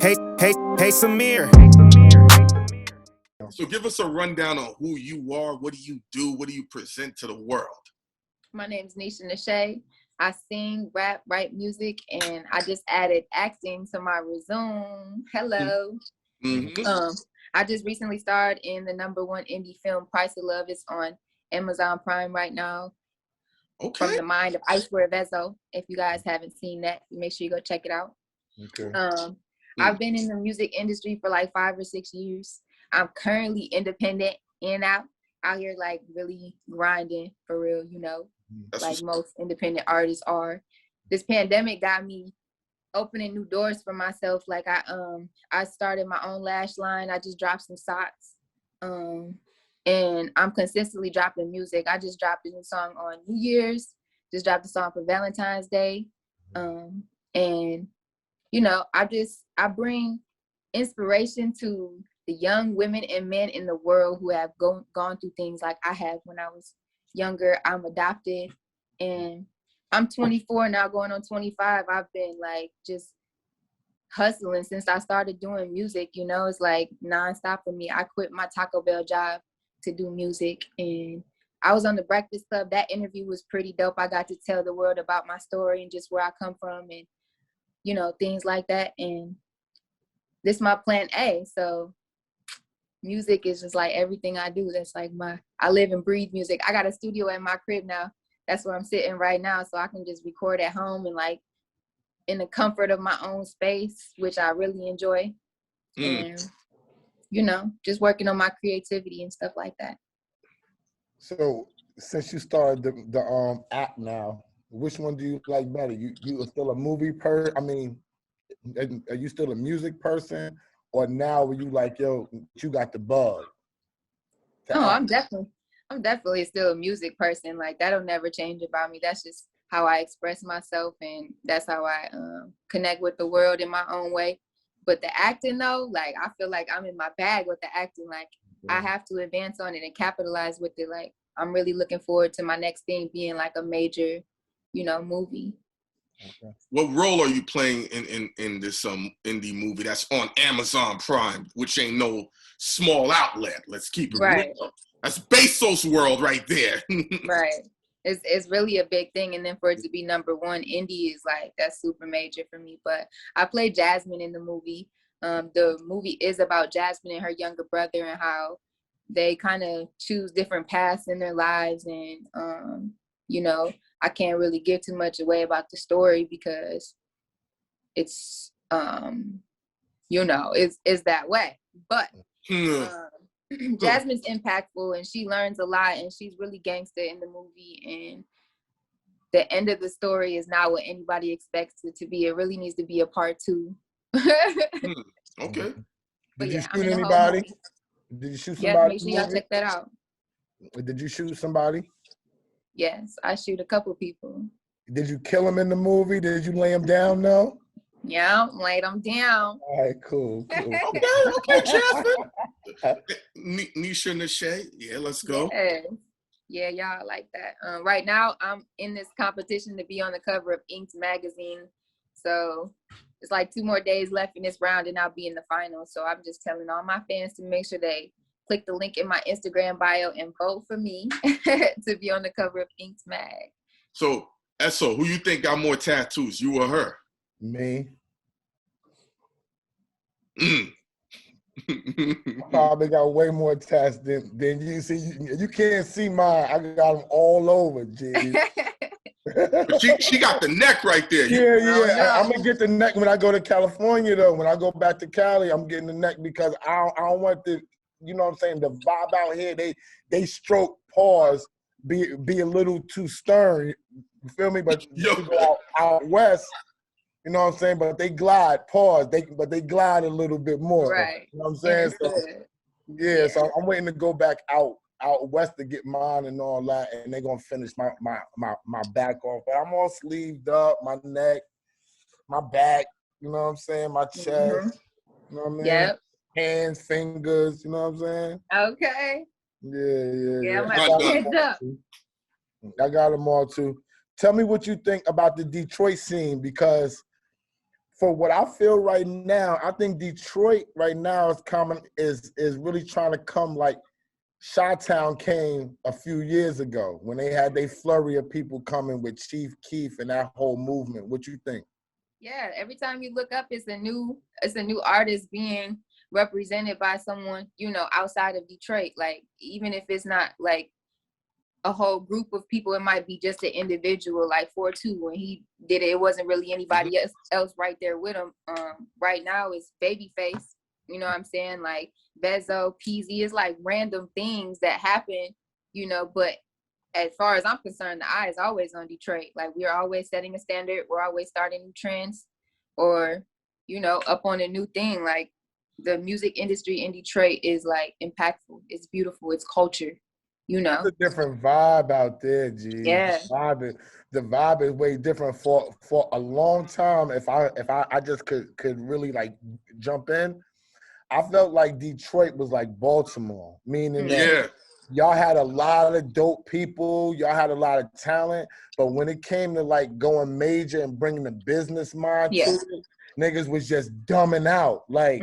Hey, Samir. So give us a rundown on who you are. What do you do? What do you present to the world? My name is Neisha Neshae. I sing, rap, write music, and I just added acting to my resume. Hello. Mm-hmm. I just recently starred in the #1 indie film, Price of Love. It's on Amazon Prime right now. Okay. From the mind of Icewear Vezo. If you guys haven't seen that, make sure you go check it out. Okay. I've been in the music industry for like 5 or 6 years. I'm currently independent and out here like really grinding for real, you know, like most independent artists are. This pandemic got me opening new doors for myself. Like I started my own lash line. I just dropped some socks. And I'm consistently dropping music. I just dropped a new song on New Year's, just dropped a song for Valentine's Day. And you know, I bring inspiration to the young women and men in the world who have gone through things like I have when I was younger. I'm adopted and I'm 24 now, going on 25. I've been like just hustling since I started doing music, you know, it's like nonstop for me. I quit my Taco Bell job to do music and I was on the Breakfast Club. That interview was pretty dope. I got to tell the world about my story and just where I come from and, you know, things like that. And this is my plan A. So music is just like everything I do. That's like I live and breathe music. I got a studio at my crib now. That's where I'm sitting right now. So I can just record at home and like in the comfort of my own space, which I really enjoy. And, you know, just working on my creativity and stuff like that. So since you started the app now, which one do you like better? You are still a movie I mean, are you still a music person, or now are you like, yo, you got the bug? No, I'm definitely still a music person. Like that'll never change about me. That's just how I express myself, and that's how I connect with the world in my own way. But the acting though, like I feel like I'm in my bag with the acting. Like I have to advance on it and capitalize with it. Like I'm really looking forward to my next thing being like a major, you know, movie. Okay. What role are you playing in this indie movie that's on Amazon Prime, which ain't no small outlet? Let's keep it real. That's Bezos world right there. Right. It's really a big thing, and then for it to be #1 indie is like that's super major for me. But I played Jasmine in the movie. The movie is about Jasmine and her younger brother and how they kind of choose different paths in their lives, and you know, I can't really give too much away about the story because it's you know, it's that way. But Jasmine's impactful and she learns a lot and she's really gangster in the movie, and the end of the story is not what anybody expects it to be. It really needs to be a part 2. Okay. Did you shoot anybody? Did you shoot somebody? Yeah, make sure y'all check that out. Did you shoot somebody? Yes, I shoot a couple people. Did you kill him in the movie? Did you lay him down? No. Yeah, laid them down. All right, cool. Okay, Jasmine. Neisha Neshae, yeah, let's go. Yes. Yeah, y'all like that. Right now, I'm in this competition to be on the cover of Inked magazine. So it's like 2 more days left in this round, and I'll be in the final. So I'm just telling all my fans to make sure they click the link in my Instagram bio and vote for me to be on the cover of Inked mag. So, Esso, who you think got more tattoos, you or her? Me. Probably got way more tats than you see. You can't see mine. I got them all over, G. But she got the neck right there. Yeah. I'm gonna get the neck when I go to California though. When I go back to Cali, I'm getting the neck because I don't want the, you know what I'm saying, the vibe out here. They stroke pause be a little too stern. You feel me? But you go out west. You know what I'm saying? But they glide, pause. But they glide a little bit more. Right. You know what I'm saying? So, so I'm waiting to go back out west to get mine and all that, and they're gonna finish my back off. But I'm all sleeved up, my neck, my back, you know what I'm saying, my chest, you know what I mean? Yep. Hands, fingers, you know what I'm saying? Okay. Yeah. I'm heads up. I got them all too. Tell me what you think about the Detroit scene, because for what I feel right now, I think Detroit right now is really trying to come like Chi-Town came a few years ago when they had their flurry of people coming with Chief Keef and that whole movement. What you think? Yeah, every time you look up, it's a new artist being represented by someone, you know, outside of Detroit. Like, even if it's not like a whole group of people, it might be just an individual. Like 4-2, when he did it, it wasn't really anybody else right there with him. Right now it's Babyface, you know what I'm saying? Like Bezo, Peezy, it's like random things that happen, you know, but as far as I'm concerned, the eye is always on Detroit. Like, we're always setting a standard, we're always starting new trends, or, you know, up on a new thing. Like, the music industry in Detroit is like impactful, it's beautiful, it's culture. You know, it's a different vibe out there, G. Yeah. The vibe is way different. For a long time, if I just could really like jump in, I felt like Detroit was like Baltimore, meaning that y'all had a lot of dope people, y'all had a lot of talent, but when it came to like going major and bringing the business mind to it, niggas was just dumbing out. Like,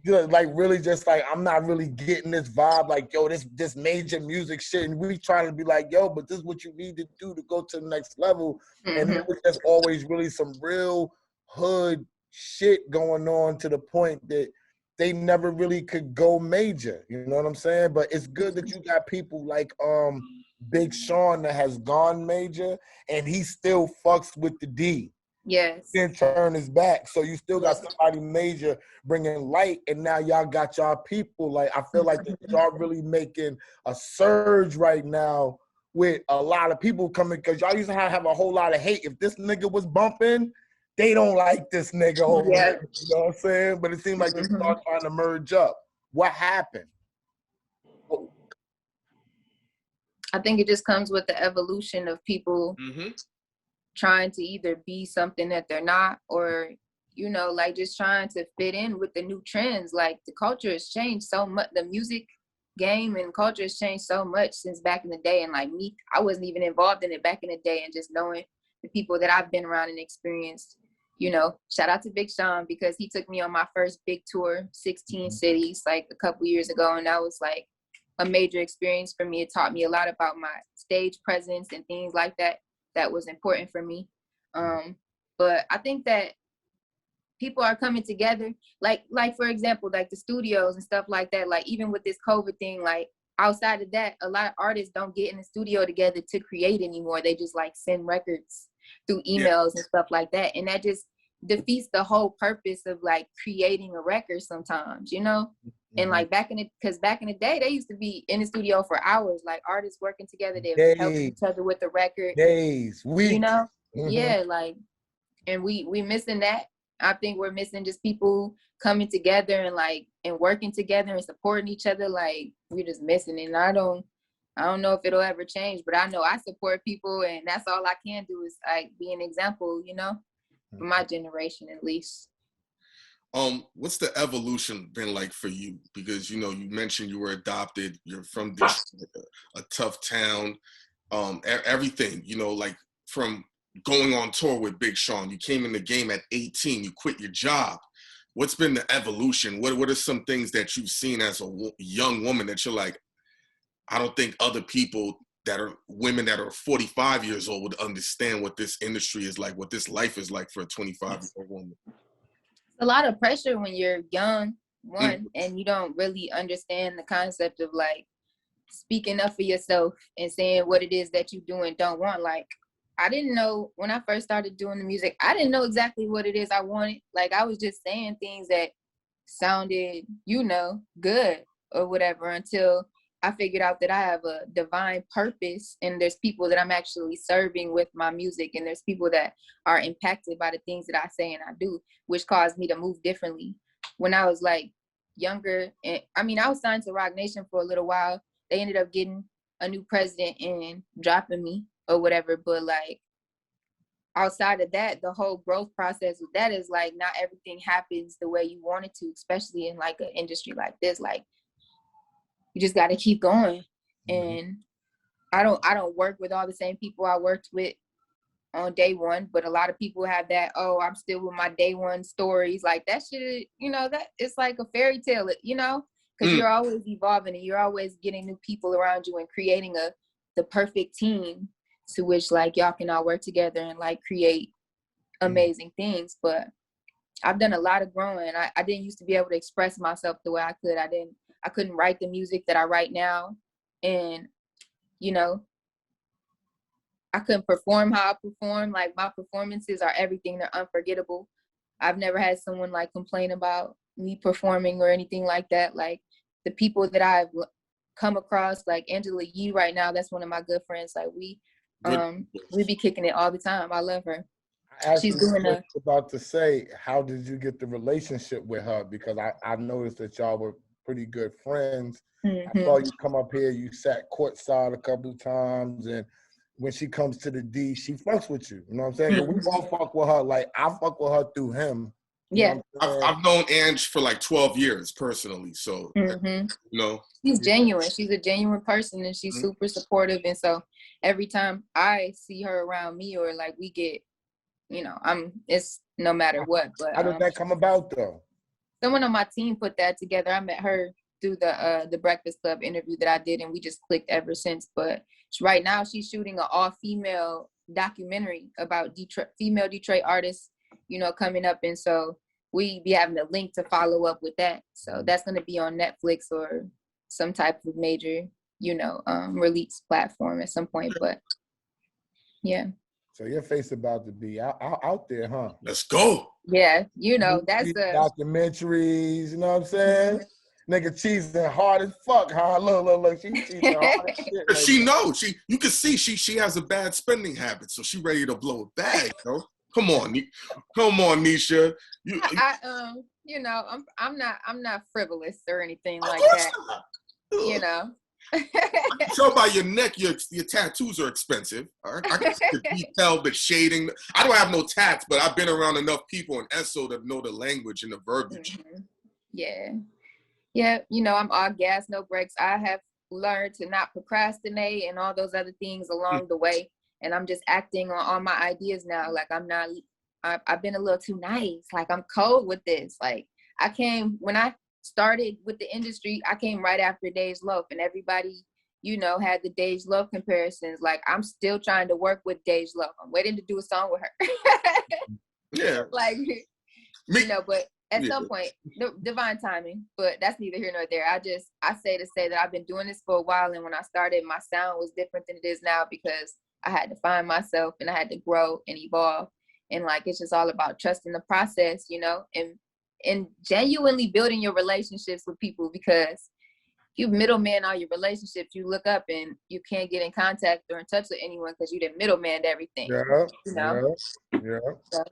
like really just like, I'm not really getting this vibe, like, yo, this major music shit, and we trying to be like, yo, but this is what you need to do to go to the next level. And it was just always really some real hood shit going on, to the point that they never really could go major, you know what I'm saying? But it's good that you got people like Big Sean that has gone major, and he still fucks with the D. Yes. Didn't turn his back. So you still got somebody major bringing light, and now y'all got y'all people. Like, I feel like that y'all really making a surge right now with a lot of people coming, because y'all used to have a whole lot of hate. If this nigga was bumping, they don't like this nigga over here, you know what I'm saying? But it seemed like they start trying to merge up. What happened? I think it just comes with the evolution of people trying to either be something that they're not, or, you know, like just trying to fit in with the new trends. Like, the culture has changed so much. The music game and culture has changed so much since back in the day. And like me, I wasn't even involved in it back in the day. And just knowing the people that I've been around and experienced, you know, shout out to Big Sean, because he took me on my first big tour, 16 cities, like a couple years ago. And that was like a major experience for me. It taught me a lot about my stage presence and things like that. That was important for me. But I think that people are coming together. Like for example, like the studios and stuff like that. Like, even with this COVID thing, like outside of that, a lot of artists don't get in the studio together to create anymore. They just like send records through emails and stuff like that. And that just defeats the whole purpose of like creating a record sometimes, you know? And like back in the day, they used to be in the studio for hours, like artists working together, they would help each other with the record. Days, weeks. You know? Yeah, like, and we missing that. I think we're missing just people coming together and like, and working together and supporting each other. Like, we're just missing it. And I don't know if it'll ever change, but I know I support people, and that's all I can do is like be an example, you know, for my generation at least. What's the evolution been like for you? Because, you know, you mentioned you were adopted, you're from Detroit, a tough town, everything, you know, like from going on tour with Big Sean, you came in the game at 18, you quit your job. What's been the evolution? What are some things that you've seen as a young woman that you're like, I don't think other people that are women that are 45 years old would understand what this industry is like, what this life is like for a 25-year-old woman? A lot of pressure when you're young, and you don't really understand the concept of like speaking up for yourself and saying what it is that you do and don't want. Like, I didn't know when I first started doing the music, I didn't know exactly what it is I wanted. Like, I was just saying things that sounded, you know, good or whatever, until I figured out that I have a divine purpose, and there's people that I'm actually serving with my music, and there's people that are impacted by the things that I say and I do, which caused me to move differently. When I was like younger, and I mean, I was signed to Roc Nation for a little while. They ended up getting a new president and dropping me or whatever. But like, outside of that, the whole growth process with that is like, not everything happens the way you want it to, especially in like an industry like this. Like, you just got to keep going. And I don't work with all the same people I worked with on day one, but a lot of people have that, oh, I'm still with my day one stories. Like that shit, you know, that it's like a fairy tale, you know, because you're always evolving and you're always getting new people around you and creating the perfect team to which like y'all can all work together and like create amazing things. But I've done a lot of growing. I didn't used to be able to express myself the way I could. I couldn't write the music that I write now. And, you know, I couldn't perform how I perform. Like my performances are everything. They're unforgettable. I've never had someone like complain about me performing or anything like that. Like the people that I've come across, like Angela Yee right now, that's one of my good friends. Like we be kicking it all the time. I love her. She's doing about to say, how did you get the relationship with her? Because I noticed that y'all were pretty good friends. I saw you come up here, you sat courtside a couple of times, and when she comes to the D, she fucks with you. You know what I'm saying? But we all fuck with her. Like I fuck with her through him. Yeah. I've known Ange for like 12 years personally. So, you know. She's genuine. She's a genuine person and she's super supportive. And so every time I see her around me or like we get, you know, it's no matter what. But how did that come about though? Someone on my team put that together. I met her through the Breakfast Club interview that I did, and we just clicked ever since. But right now she's shooting an all-female documentary about female Detroit artists, you know, coming up. And so we be having a link to follow up with that. So that's going to be on Netflix or some type of major, you know, release platform at some point. But yeah. So your face about to be out there, huh? Let's go. Yeah, you know, that's the documentaries, you know what I'm saying? Nigga cheesing hard as fuck, huh? Look, she cheesing hard as shit. Right, she knows. You can see she has a bad spending habit, so she ready to blow a bag, yo. Come on, Neisha. You know, I'm not frivolous or anything like that. You know. I can tell by your neck your tattoos are expensive. I can see the detail, the shading. I don't have no tats, but I've been around enough people in ESO to know the language and the verbiage. Yeah, you know, I'm all gas, no brakes. I have learned to not procrastinate and all those other things along the way. And I'm just acting on all my ideas now. Like I've been a little too nice. Like I'm cold with this. Like when I started with the industry, I came right after Dej Loaf, and everybody, you know, had the Dej Loaf comparisons. Like I'm still trying to work with Dej Loaf. I'm waiting to do a song with her. Yeah. Like, you know, but at some point, divine timing, but that's neither here nor there. I say that I've been doing this for a while, and when I started, my sound was different than it is now because I had to find myself and I had to grow and evolve. And like, it's just all about trusting the process, you know, and genuinely building your relationships with people, because if you middleman all your relationships, you look up and you can't get in contact or in touch with anyone because you didn't middleman everything. Yeah, you know? Yeah. So.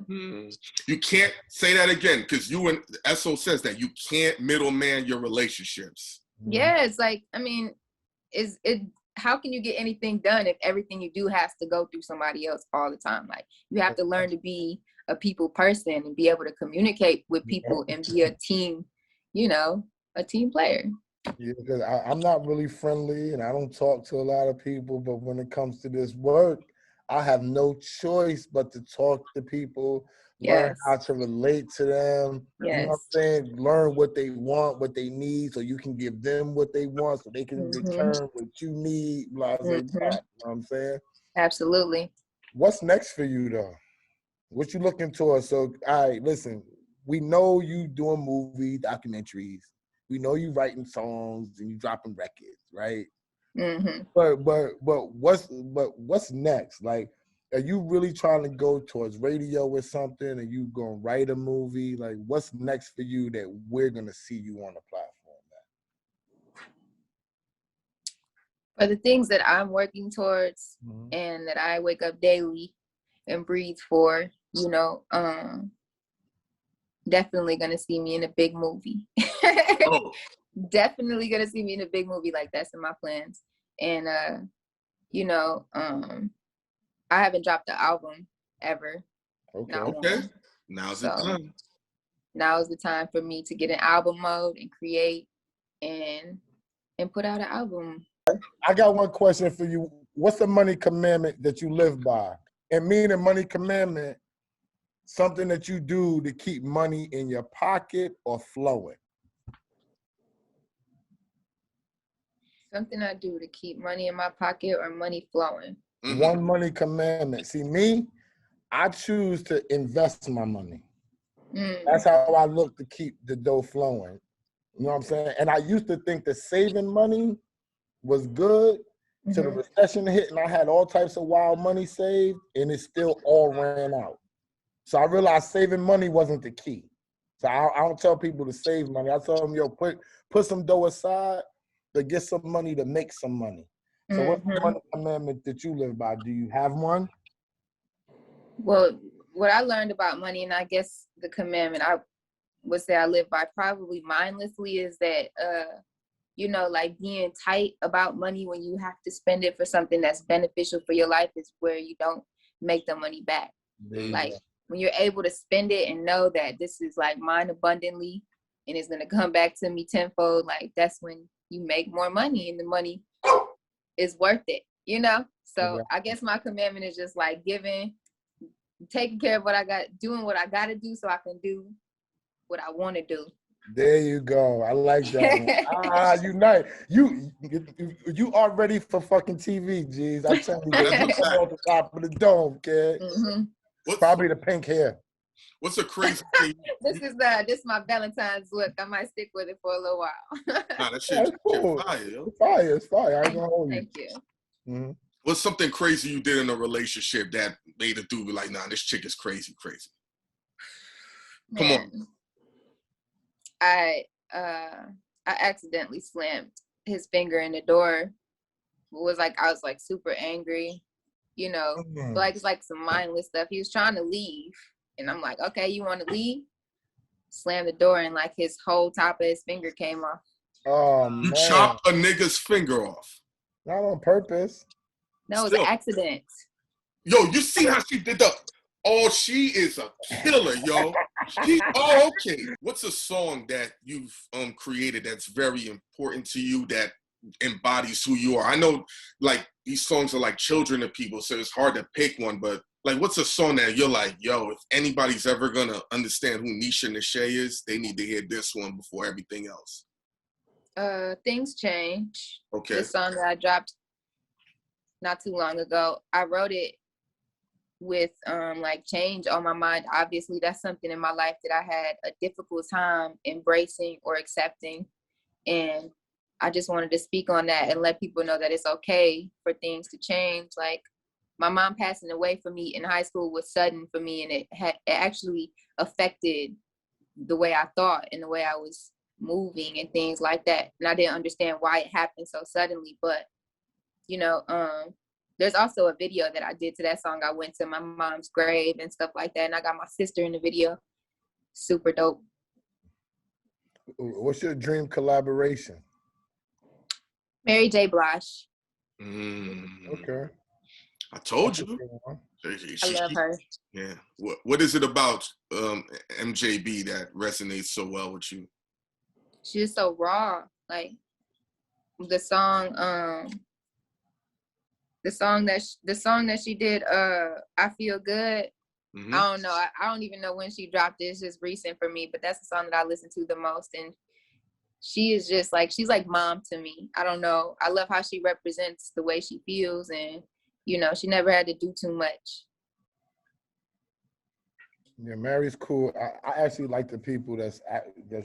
You can't say that again, because you and ESO says that you can't middleman your relationships. Yeah, it's like, I mean, how can you get anything done if everything you do has to go through somebody else all the time? Like you have to learn to be a people person and be able to communicate with people and be a team, you know, a team player. Yeah, because I'm not really friendly and I don't talk to a lot of people, but when it comes to this work, I have no choice but to talk to people, learn how to relate to them, you know what I'm saying? Learn what they want, what they need, so you can give them what they want, so they can return what you need, blah, blah, blah. You know what I'm saying? Absolutely. What's next for you, though? What you looking towards? So, all right, listen, we know you doing movie documentaries. We know you writing songs and you dropping records, right? But what's next? Like, are you really trying to go towards radio or something? Are you gonna write a movie? Like, what's next for you that we're gonna see you on the platform at? For the things that I'm working towards and that I wake up daily and breathe for, you know, definitely gonna see me in a big movie. Definitely gonna see me in a big movie. Like that's in my plans. And you know, I haven't dropped an album ever. Okay. Now's the time. Now is the time for me to get in album mode and create and put out an album. I got one question for you. What's the money commandment that you live by? And meaning money commandment, something that you do to keep money in your pocket or flowing. Something I do to keep money in my pocket or money flowing. Mm-hmm. One money commandment. See, me, I choose to invest my money. That's how I look to keep the dough flowing. You know what I'm saying? And I used to think that saving money was good till the recession hit and I had all types of wild money saved and it still all ran out. So I realized saving money wasn't the key. So I don't tell people to save money. I tell them, yo, put some dough aside to get some money to make some money. So what's the money commandment that you live by? Do you have one? Well, what I learned about money, and I guess the commandment I would say I live by probably mindlessly, is that, you know, like being tight about money when you have to spend it for something that's beneficial for your life is where you don't make the money back. Like when you're able to spend it and know that this is like mine abundantly and it's going to come back to me tenfold, like that's when you make more money and the money is worth it, you know? So I guess my commandment is just like taking care of what I got, doing what I got to do so I can do what I want to do. There you go. I like that. Unite. You are ready for fucking TV, G's. I tell you, you come off the top of the dome, kid. Probably the pink hair. What's a crazy thing? This is my Valentine's look. I might stick with it for a little while. Nah, that shit cool. fire, yo. It's fire. I ain't gonna hold you. Thank you. Mm-hmm. What's something crazy you did in a relationship that made a dude be like, nah, this chick is crazy. Come on. I accidentally slammed his finger in the door. I was like super angry, you know, like it's like some mindless stuff. He was trying to leave and I'm like, okay, you want to leave? Slam the door and like his whole top of his finger came off. Oh, man. You chopped a nigga's finger off. Not on purpose. No, it was an accident. Yo, you see how she did the... Oh, she is a killer, yo. Okay. What's a song that you've created that's very important to you that embodies who you are? I know, like, these songs are like children of people, so it's hard to pick one, but, like, what's a song that you're like, yo, if anybody's ever gonna understand who Neisha Neshae is, they need to hear this one before everything else? Things Change. Okay. The song that I dropped not too long ago. I wrote it with like change on my mind. Obviously that's something in my life that I had a difficult time embracing or accepting, and I just wanted to speak on that and let people know that it's okay for things to change. Like my mom passing away from me in high school was sudden for me, and it actually affected the way I thought and the way I was moving and things like that, and I didn't understand why it happened so suddenly. But you know, there's also a video that I did to that song. I went to my mom's grave and stuff like that, and I got my sister in the video. Super dope. What's your dream collaboration? Mary J. Blige. Okay. I told you. I love her. Yeah. What is it about MJB that resonates so well with you? She's so raw. Like the song that she did, I Feel Good. I don't know. I don't even know when she dropped it. It's just recent for me, but that's the song that I listen to the most. And she is just like, she's like mom to me. I don't know. I love how she represents the way she feels, and you know, she never had to do too much. Yeah, Mary's cool. I actually like the people that's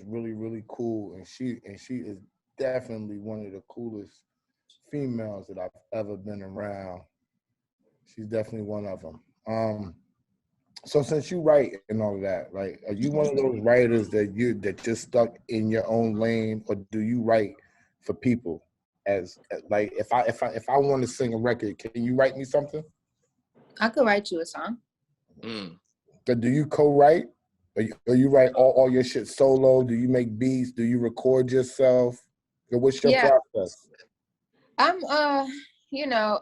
really, really cool, and she is definitely one of the coolest females that I've ever been around. She's definitely one of them. So since you write and all of that, like, are you one of those writers that just stuck in your own lane, or do you write for people? As like, if I want to sing a record, can you write me something? I could write you a song. But do you co-write? Or you write all your shit solo? Do you make beats? Do you record yourself? Or what's your process? I'm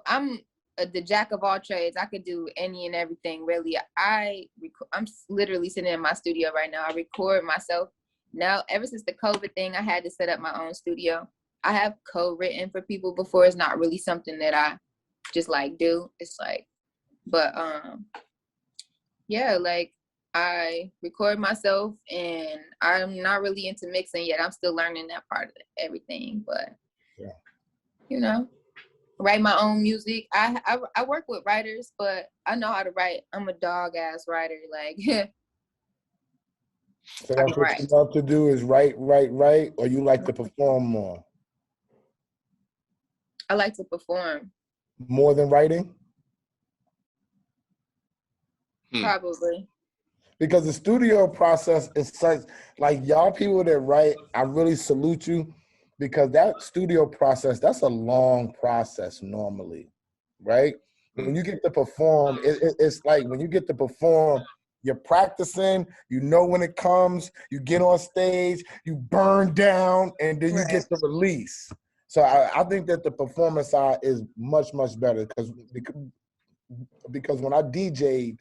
I'm the jack of all trades. I could do any and everything, really. I'm literally sitting in my studio right now. I record myself. Now, ever since the COVID thing, I had to set up my own studio. I have co-written for people before. It's not really something that I just like do. It's like But yeah, like I record myself, and I'm not really into mixing yet. I'm still learning that part of everything, but yeah, you know, write my own music. I work with writers, but I know how to write. I'm a dog ass writer. Like so I that's can what write. you love to do is write, or you like to perform I like to perform. more than writing? Probably. Because the studio process is such, like, y'all people that write, I really salute you, because that studio process, that's a long process normally, right? When you get to perform, it's like when you get to perform, you're practicing, you know when it comes, you get on stage, you burn down, and then you get the release. So I think that the performance side is much, much better, because when I DJ'd,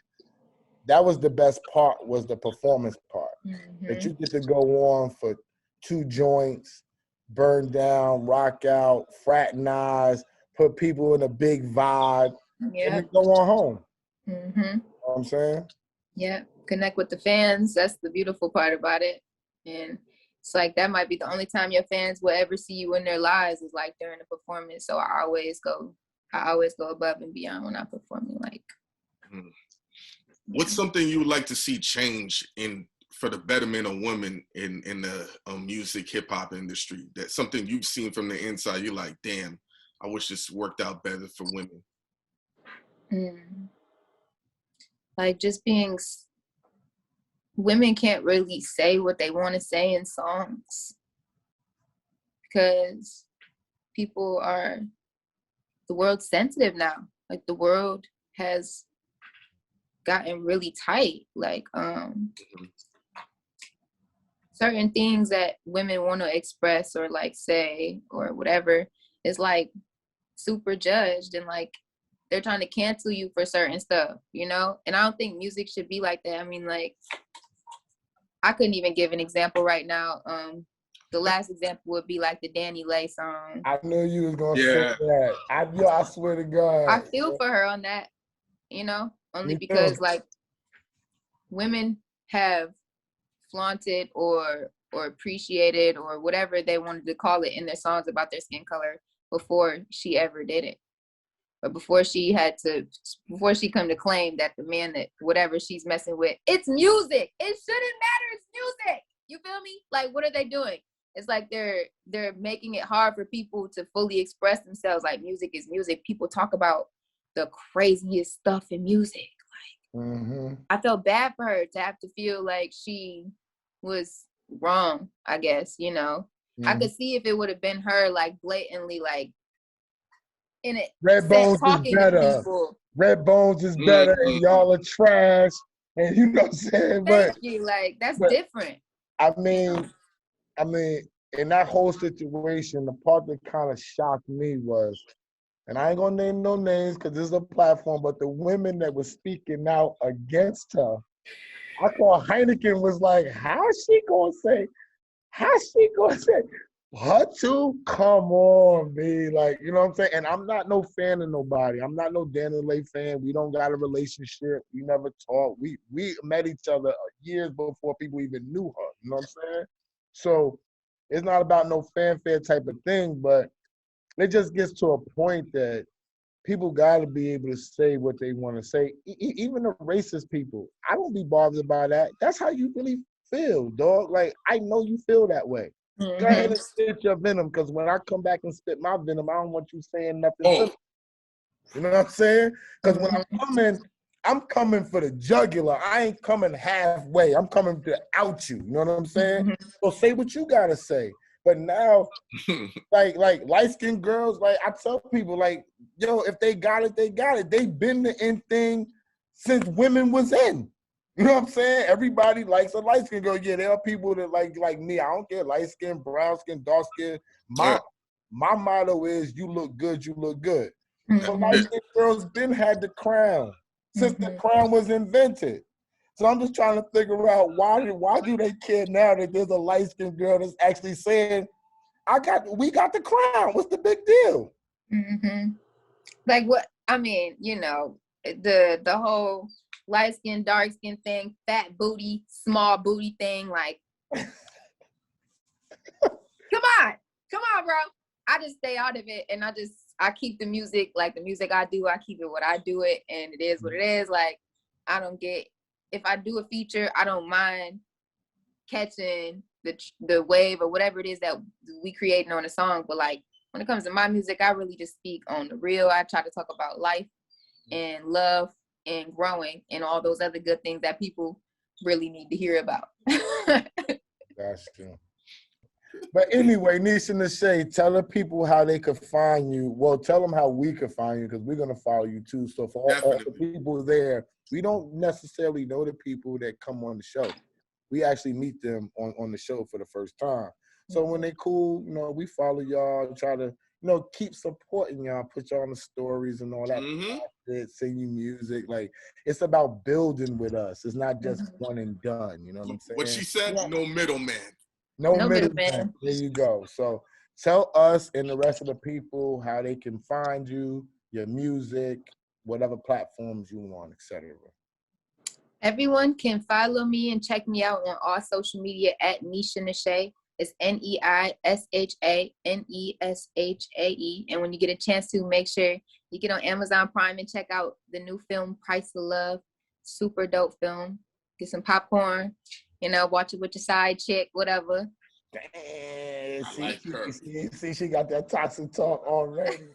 that was the best part, was the performance part. That you get to go on for 2 joints, burn down, rock out, fraternize, put people in a big vibe, and then go on home. You know what I'm saying? Yeah, connect with the fans. That's the beautiful part about it. And it's like that might be the only time your fans will ever see you in their lives, is like during the performance. So I always go above and beyond when I'm performing. Like, what's something you would like to see change for the betterment of women in the music hip hop industry? That's something you've seen from the inside. You're like, damn, I wish this worked out better for women. Like just women can't really say what they want to say in songs, because the world's sensitive now. Like the world has gotten really tight. Like certain things that women want to express or like say or whatever is like super judged, and like they're trying to cancel you for certain stuff, you know? And I don't think music should be like that. I mean, like, I couldn't even give an example right now. The last example would be like the Danny Lay song. I knew you was gonna say that. I swear to God. I feel for her on that, you know, only because like women have flaunted or appreciated or whatever they wanted to call it in their songs about their skin color before she ever did it. But before she come to claim that the man that whatever she's messing with, it's music. It shouldn't matter. It's music. You feel me? Like, what are they doing? It's like they're making it hard for people to fully express themselves. Like, music is music. People talk about the craziest stuff in music. Like, I felt bad for her to have to feel like she was wrong, I guess, you know. I could see if it would have been her, like, blatantly, like, in it. Red Bones is better. Red Bones is better, and y'all are trash. And you know what I'm saying? Thank you. Like, that's different. I mean, in that whole situation, the part that kind of shocked me was, and I ain't gonna name no names because this is a platform, but the women that were speaking out against her, I thought Hynaken was like, how's she gonna say? Her too? Come on, B. Like, you know what I'm saying? And I'm not no fan of nobody. I'm not no Danny Lay fan. We don't got a relationship. We never talked. We met each other years before people even knew her. You know what I'm saying? So it's not about no fanfare type of thing, but it just gets to a point that people got to be able to say what they want to say. Even the racist people, I don't be bothered by that. That's how you really feel, dog. Like, I know you feel that way. Go ahead and spit your venom, because when I come back and spit my venom, I don't want you saying nothing to me. You know what I'm saying? Because when I'm coming for the jugular. I ain't coming halfway. I'm coming to out you. You know what I'm saying? So say what you got to say. But now, like light-skinned girls, like I tell people, like, yo, if they got it, they got it. They've been the in thing since women was in. You know what I'm saying? Everybody likes a light-skinned girl. Yeah, there are people that like me. I don't care, light-skin, brown-skin, dark-skin. My motto is, you look good, you look good. So light-skinned girls been had the crown since the crown was invented. So I'm just trying to figure out why do they care now that there's a light-skinned girl that's actually saying, we got the crown. What's the big deal? Like, what? I mean, you know, the whole light skin, dark skin thing, fat booty, small booty thing. Like, come on, bro. I just stay out of it, and I keep the music like the music I do. I keep it what I do it, and it is what it is. Like, I don't get, if I do a feature, I don't mind catching the wave or whatever it is that we creating on a song. But like, when it comes to my music, I really just speak on the real. I try to talk about life and love and growing and all those other good things that people really need to hear about. That's true. But anyway, Neisha Neshae, tell the people how they could find you. Well, tell them how we could find you, because we're going to follow you too. So for all the people there, we don't necessarily know the people that come on the show. We actually meet them on the show for the first time. So when they cool, you know, we follow y'all, try to, you know, keep supporting y'all, put y'all on the stories and all that, sing you music. Like, it's about building with us. It's not just one and done. You know what I'm saying? What she said, no middleman. No middleman. There you go. So tell us and the rest of the people how they can find you, your music, whatever platforms you want, etc. Everyone can follow me and check me out on all social media at Neisha Neshae. It's NeishaNeshae. And when you get a chance to, make sure you get on Amazon Prime and check out the new film, Price of Love. Super dope film. Get some popcorn, you know, watch it with your side chick, whatever. Damn, I like her. See, she got that toxic talk already.